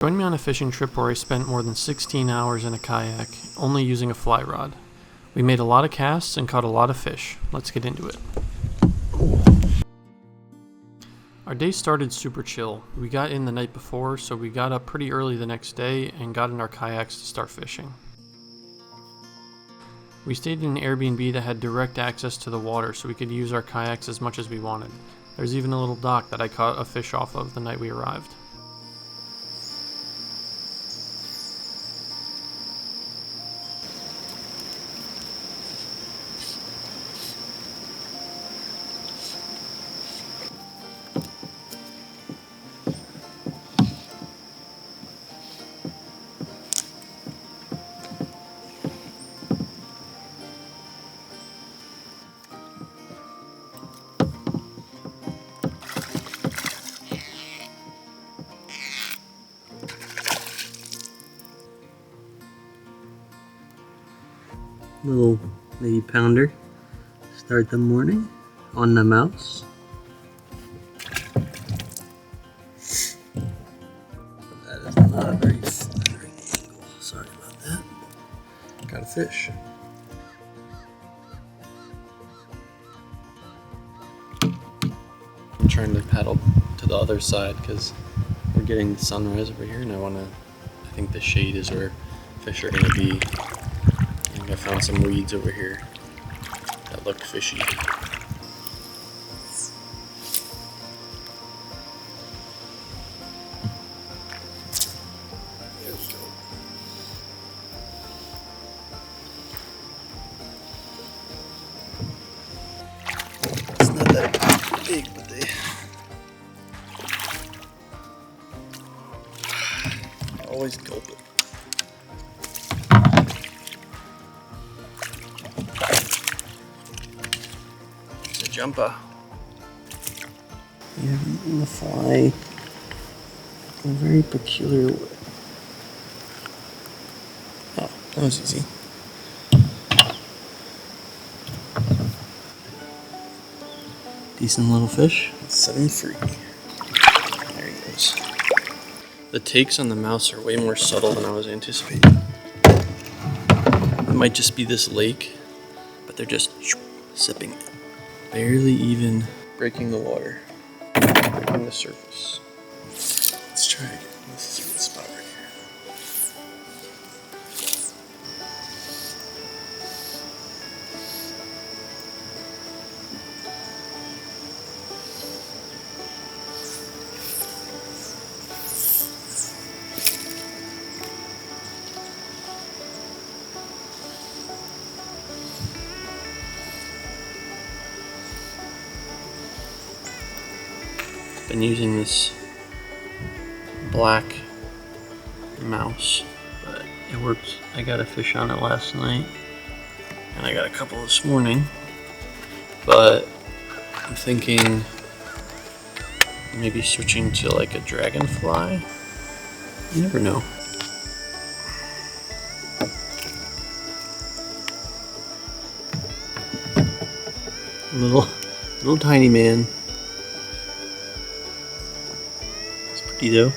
Join me on a fishing trip where I spent more than 16 hours in a kayak, only using a fly rod. We made a lot of casts and caught a lot of fish. Let's get into it. Our day started super chill. We got in the night before, so we got up pretty early the next day and got in our kayaks to start fishing. We stayed in an Airbnb that had direct access to the water, so we could use our kayaks as much as we wanted. There's even a little dock that I caught a fish off of the night we arrived. Little maybe pounder. Start the morning on the mouse. That is not a very flattering angle. Sorry about that. Got a fish. I'm trying to paddle to the other side because we're getting the sunrise over here, and I think the shade is where fish are going to be. I found some weeds over here that looked fishy. There we go. It's not that big, but they always gulp it. Jumper. You have eaten the fly in a very peculiar way. Oh, that was easy. Decent little fish. Let's set him free. There he goes. The takes on the mouse are way more subtle than I was anticipating. It might just be this lake, but they're just sipping it. Barely even breaking the water, breaking the surface. Let's try it. This is a good spot right Been using this black mouse, but it worked. I got a fish on it last night, and I got a couple this morning, but I'm thinking maybe switching to like a dragonfly. You never know. Little tiny man. Though.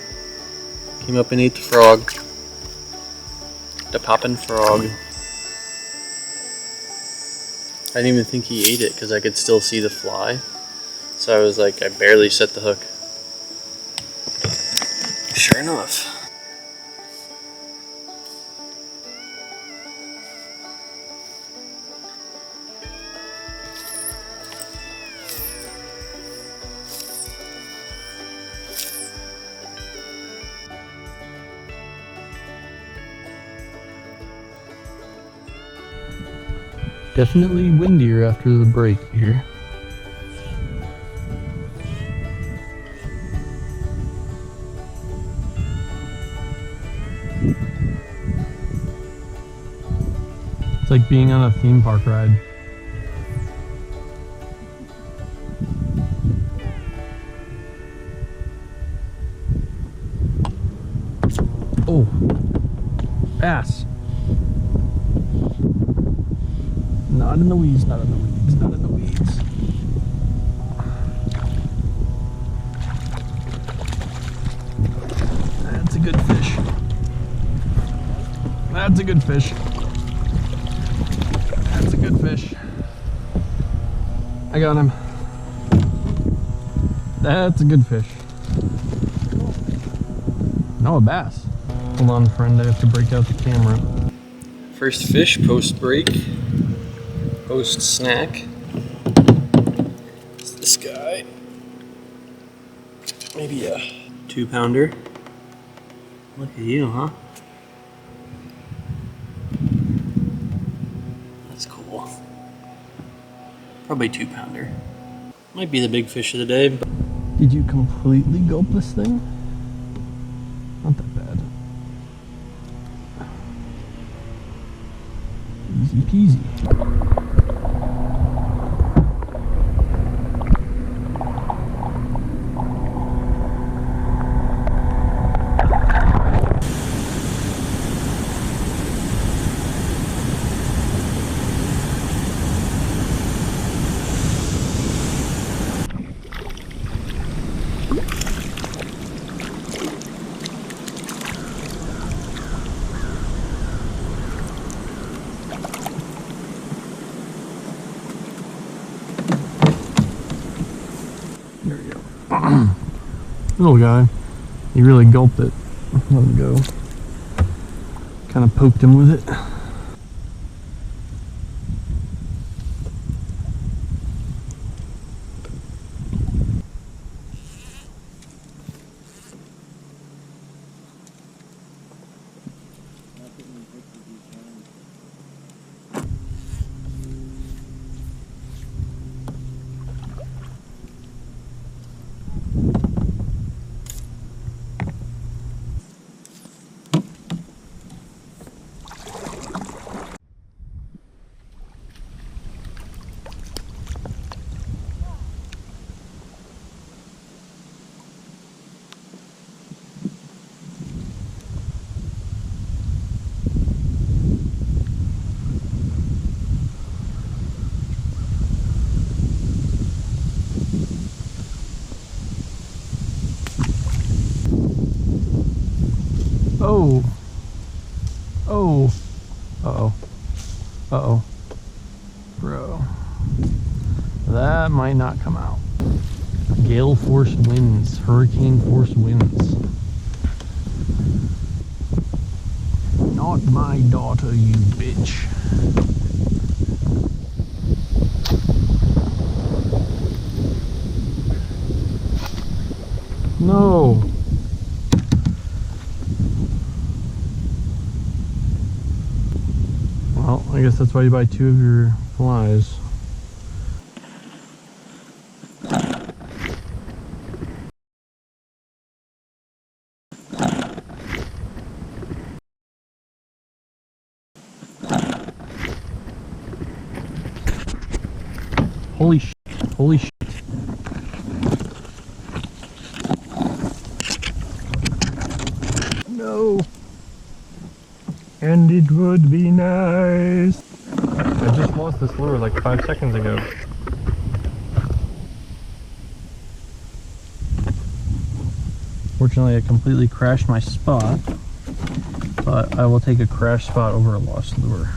Came up and ate the frog. The poppin' frog. I didn't even think he ate it because I could still see the fly. So I was like, I barely set the hook. Sure enough. Definitely windier after the break here. It's like being on a theme park ride. Oh, bass. Not in the weeds, not in the weeds, not in the weeds. That's a good fish. That's a good fish. That's a good fish. I got him. That's a good fish. No, a bass. Hold on, friend, I have to break out the camera. First fish post break, post snack. It's this guy. Maybe a 2-pounder. Look at you, huh? That's cool. Probably 2-pounder. Might be the big fish of the day. Did you completely gulp this thing? Not that bad. Easy peasy. There we go. Little guy. He really gulped it. Let him go. Kind of poked him with it. Oh. Oh. Uh-oh. Uh-oh. Bro. That might not come out. Gale force winds. Hurricane force winds. Not my daughter, you bitch. No. Well, I guess that's why you buy 2 of your flies. Holy shit. Holy shit. No. And it would be nice. I just lost this lure like 5 seconds ago. Fortunately, I completely crashed my spot, but I will take a crash spot over a lost lure.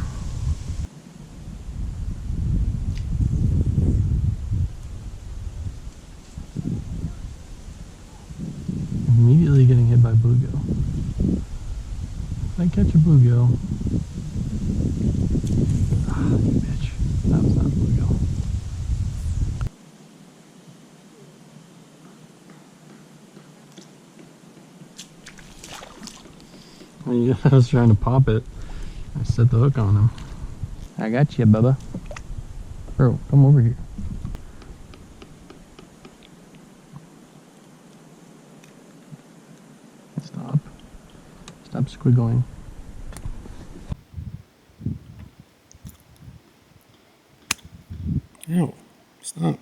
Immediately getting hit by bluegill. I catch a bluegill. Ah, you bitch. That was not a bluegill. I was trying to pop it. I set the hook on him. I got you, Bubba. Bro, come over here. Stop. Stop squiggling. Ow. Stop.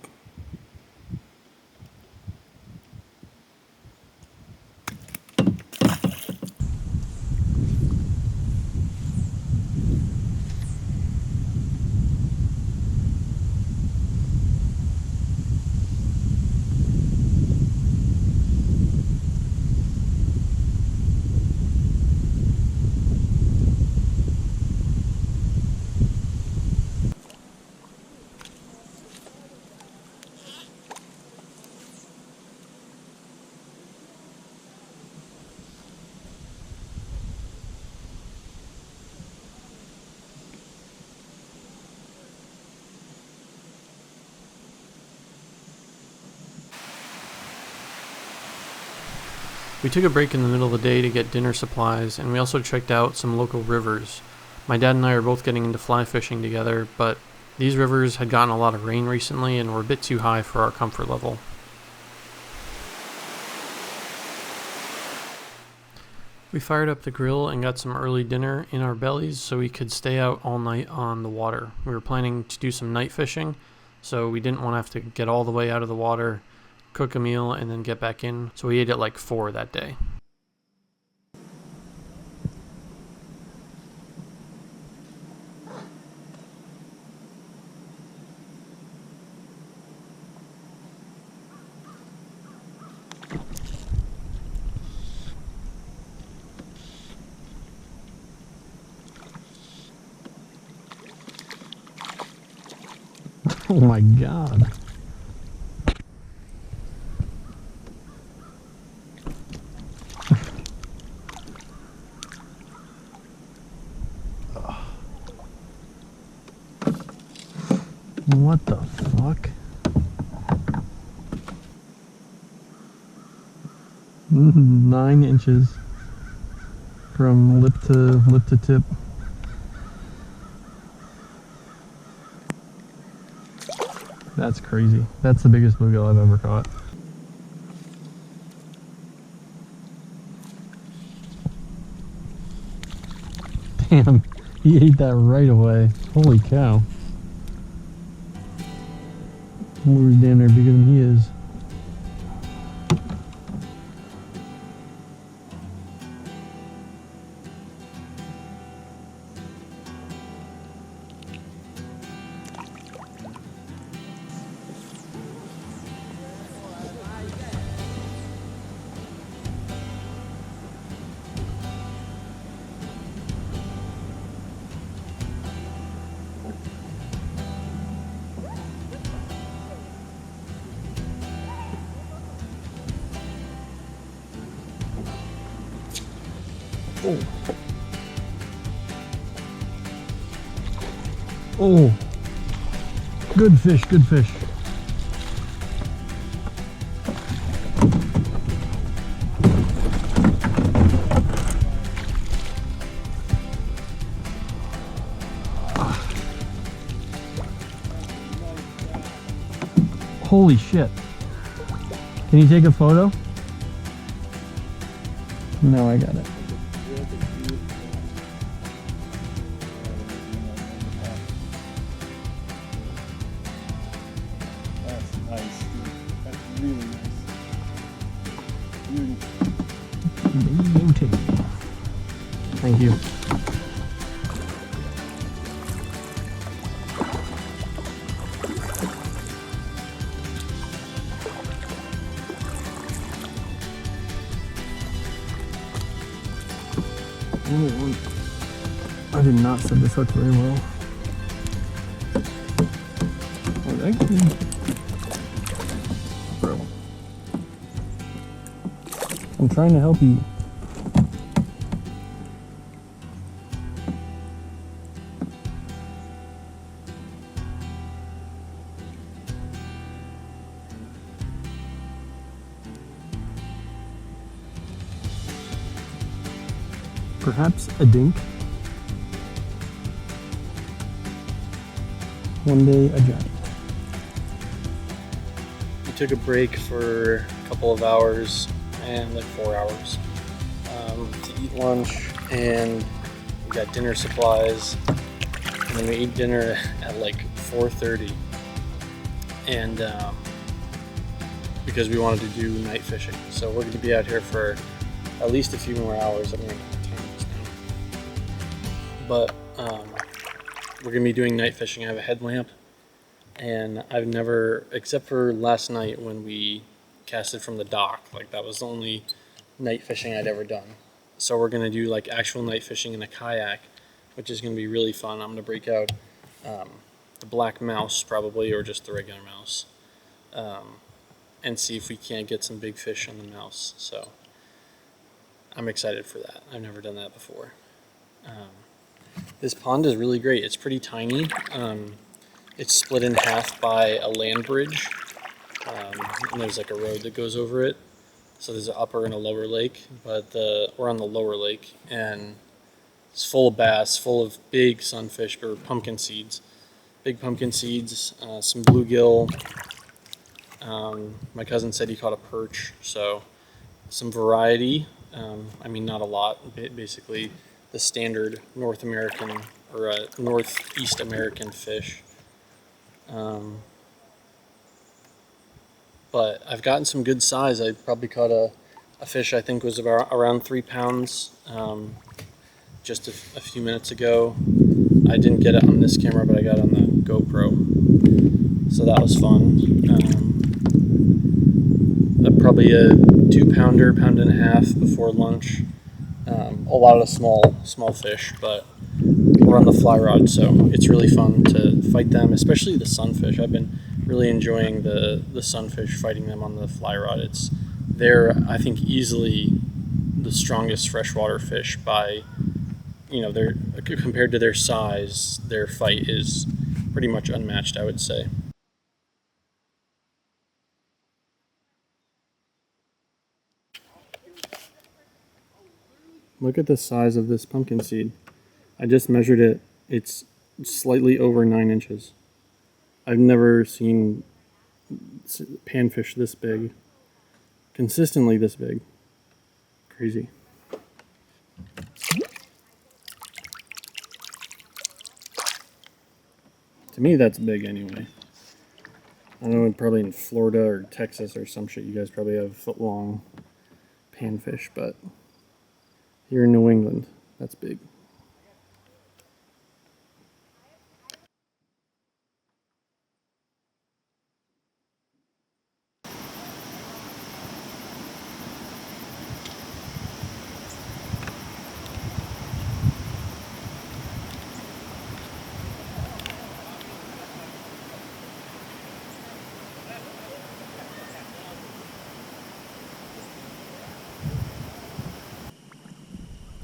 We took a break in the middle of the day to get dinner supplies, and we also checked out some local rivers. My dad and I are both getting into fly fishing together, but these rivers had gotten a lot of rain recently and were a bit too high for our comfort level. We fired up the grill and got some early dinner in our bellies so we could stay out all night on the water. We were planning to do some night fishing, so we didn't want to have to get all the way out of the water, cook a meal, and then get back in. So we ate at like 4 that day. Oh my god. What the fuck? 9 inches from lip to tip. That's crazy. That's the biggest bluegill I've ever caught. Damn, he ate that right away. Holy cow. Lures damn near bigger than he is. Oh. Oh. Good fish, good fish. Holy shit. Can you take a photo? No, I got it. That's nice, dude. That's really nice. Beautiful. Thank you. I did not set this hook very well. Oh, actually, bro, I'm trying to help you. Perhaps a dink. One day a giant. We took a break for a couple of hours and like 4 hours to eat lunch, and we got dinner supplies, and then we ate dinner at like 4:30, and because we wanted to do night fishing, so we're going to be out here for at least a few more hours. I don't know what time it is now, but we're going to be doing night fishing. I have a headlamp, and I've never, except for last night when we casted from the dock, like that was the only night fishing I'd ever done. So we're going to do like actual night fishing in a kayak, which is going to be really fun. I'm going to break out the black mouse probably, or just the regular mouse, and see if we can't get some big fish on the mouse. So I'm excited for that. I've never done that before. This pond is really great. It's pretty tiny. It's split in half by a land bridge, and there's like a road that goes over it. So there's an upper and a lower lake, but we're on the lower lake, and it's full of bass, full of big sunfish or pumpkin seeds, big pumpkin seeds, some bluegill. My cousin said he caught a perch, so some variety. I mean, not a lot. Basically, the standard North American or Northeast American fish. But I've gotten some good size. I probably caught a fish I think was about around 3 pounds just a few minutes ago. I didn't get it on this camera, but I got it on the GoPro. So that was fun. Probably a 2-pounder, pound and a half before lunch. A lot of small fish, but we're on the fly rod, so it's really fun to fight them, especially the sunfish. I've been really enjoying the sunfish, fighting them on the fly rod. They're, I think, easily the strongest freshwater fish by, they're compared to their size. Their fight is pretty much unmatched, I would say. Look at the size of this pumpkin seed. I just measured it. It's slightly over 9 inches. I've never seen panfish this big. Consistently this big. Crazy. To me, that's big anyway. I know probably in Florida or Texas or some shit, you guys probably have foot-long panfish, but here in New England, that's big.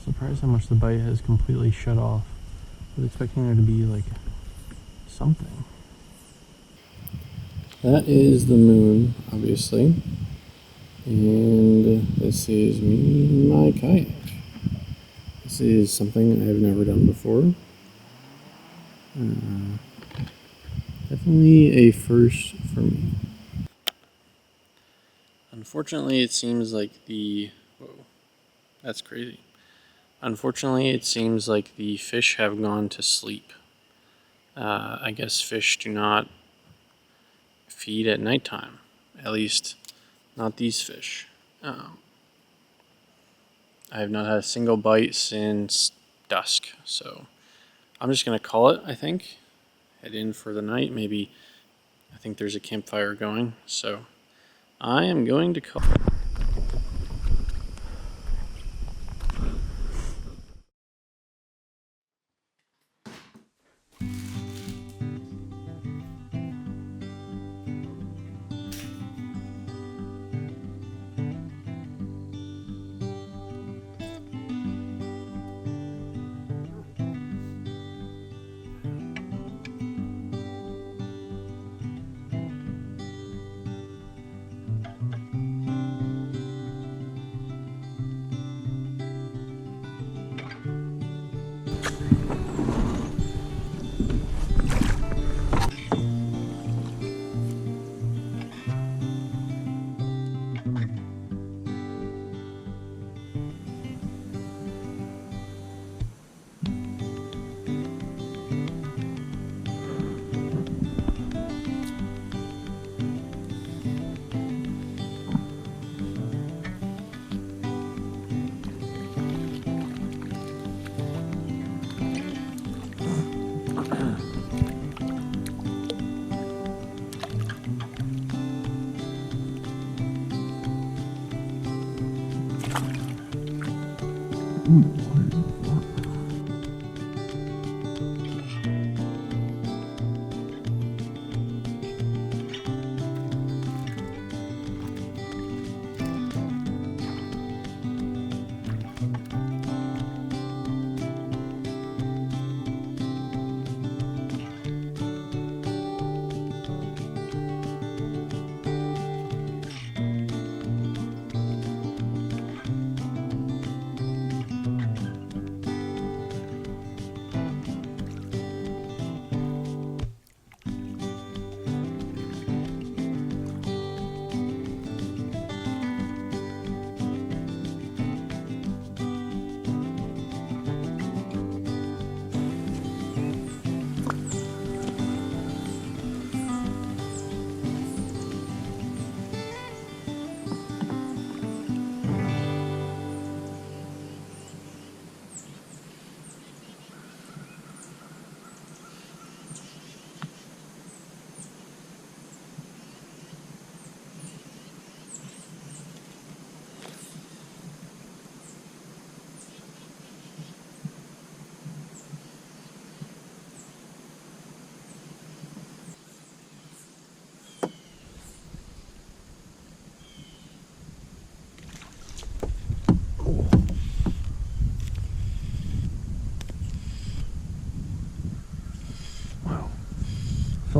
Surprised how much the bite has completely shut off. I was expecting there to be like something. That is the moon, obviously. And this is me and my kayak. This is something I've never done before. Definitely a first for me. Unfortunately, it seems like whoa, that's crazy. Unfortunately, it seems like the fish have gone to sleep. I guess fish do not feed at nighttime. At least, not these fish. I have not had a single bite since dusk, so I'm just going to call it, I think. Head in for the night. Maybe, I think there's a campfire going, so I am going to call it.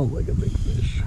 Felt like a big fish.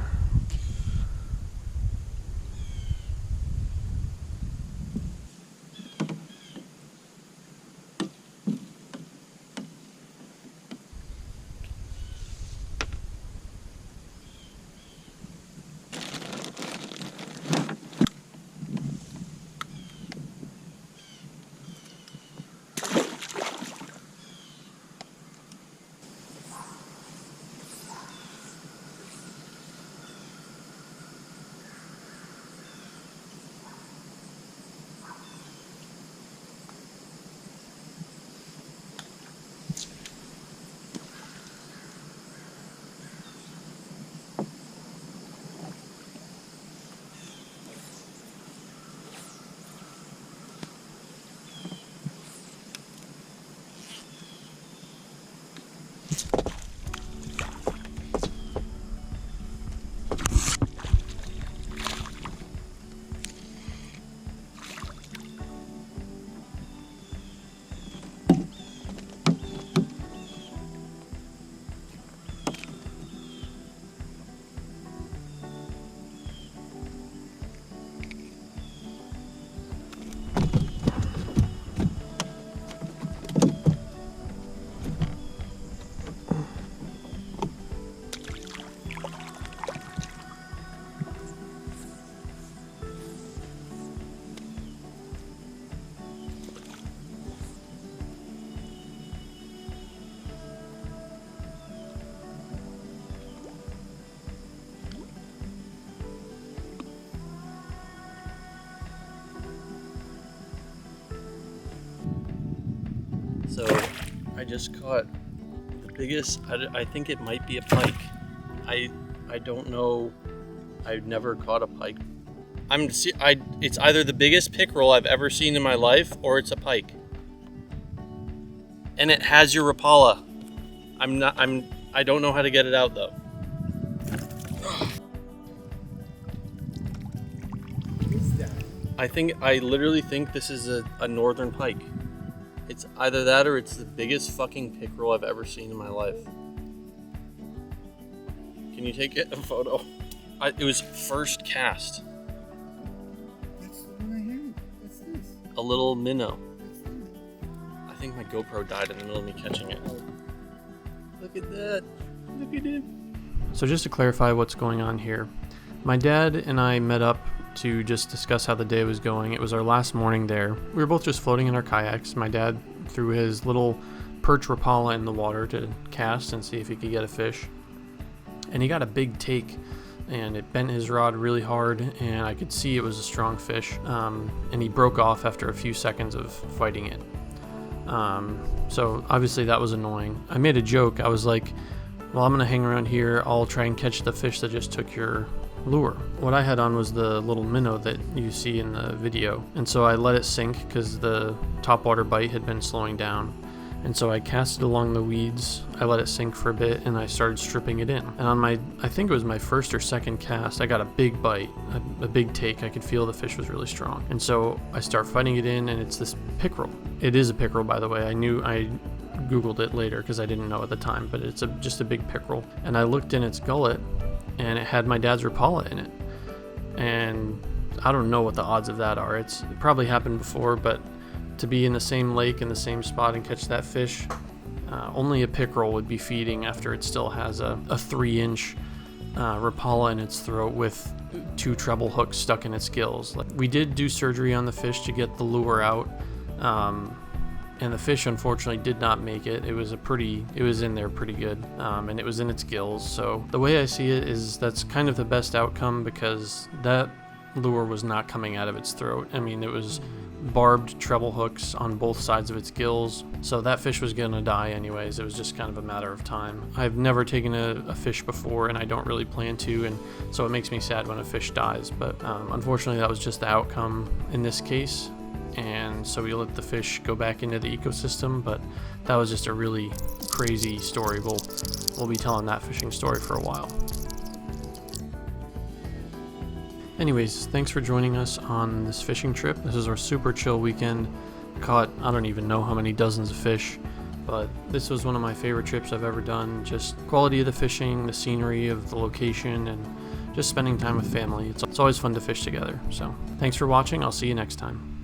So I just caught the biggest, I think it might be a pike. I don't know. I've never caught a pike. It's either the biggest pickerel I've ever seen in my life or it's a pike. And it has your Rapala. I don't know how to get it out though. What is that? I literally think this is a northern pike. It's either that or it's the biggest fucking pickerel I've ever seen in my life. Can you take a photo? It was first cast. That's the one I had. What's this? A little minnow. What's that? I think my GoPro died in the middle of me catching it. Look at that. Look at it. So just to clarify what's going on here, my dad and I met up to just discuss how the day was going. It was our last morning there. We were both just floating in our kayaks. My dad threw his little perch Rapala in the water to cast and see if he could get a fish. And he got a big take, and it bent his rod really hard, and I could see it was a strong fish. And he broke off after a few seconds of fighting it. So obviously that was annoying. I made a joke. I was like, well, I'm gonna hang around here. I'll try and catch the fish that just took your lure. What I had on was the little minnow that you see in the video, and so I let it sink because the topwater bite had been slowing down. And so I cast it along the weeds, I let it sink for a bit, and I started stripping it in. And on I think it was my first or second cast, I got a big bite, a big take. I could feel the fish was really strong. And so I start fighting it in, and it's this pickerel. It is a pickerel, by the way. I Googled it later because I didn't know at the time, but it's just a big pickerel. And I looked in its gullet, and it had my dad's Rapala in it. And I don't know what the odds of that are. It probably happened before, but to be in the same lake in the same spot and catch that fish, only a pickerel would be feeding after it still has a 3-inch Rapala in its throat with 2 treble hooks stuck in its gills. We did do surgery on the fish to get the lure out, and the fish unfortunately did not make it. It was in there pretty good, and it was in its gills. So the way I see it is that's kind of the best outcome, because that lure was not coming out of its throat. I mean, it was barbed treble hooks on both sides of its gills, so that fish was gonna die anyways. It was just kind of a matter of time. I've never taken a fish before, and I don't really plan to, and so it makes me sad when a fish dies, but unfortunately that was just the outcome in this case. And so we let the fish go back into the ecosystem, but that was just a really crazy story. We'll be telling that fishing story for a while. Anyways, thanks for joining us on this fishing trip. This is our super chill weekend. Caught, I don't even know how many dozens of fish. But this was one of my favorite trips I've ever done. Just quality of the fishing, the scenery of the location, and just spending time with family. It's always fun to fish together. So thanks for watching. I'll see you next time.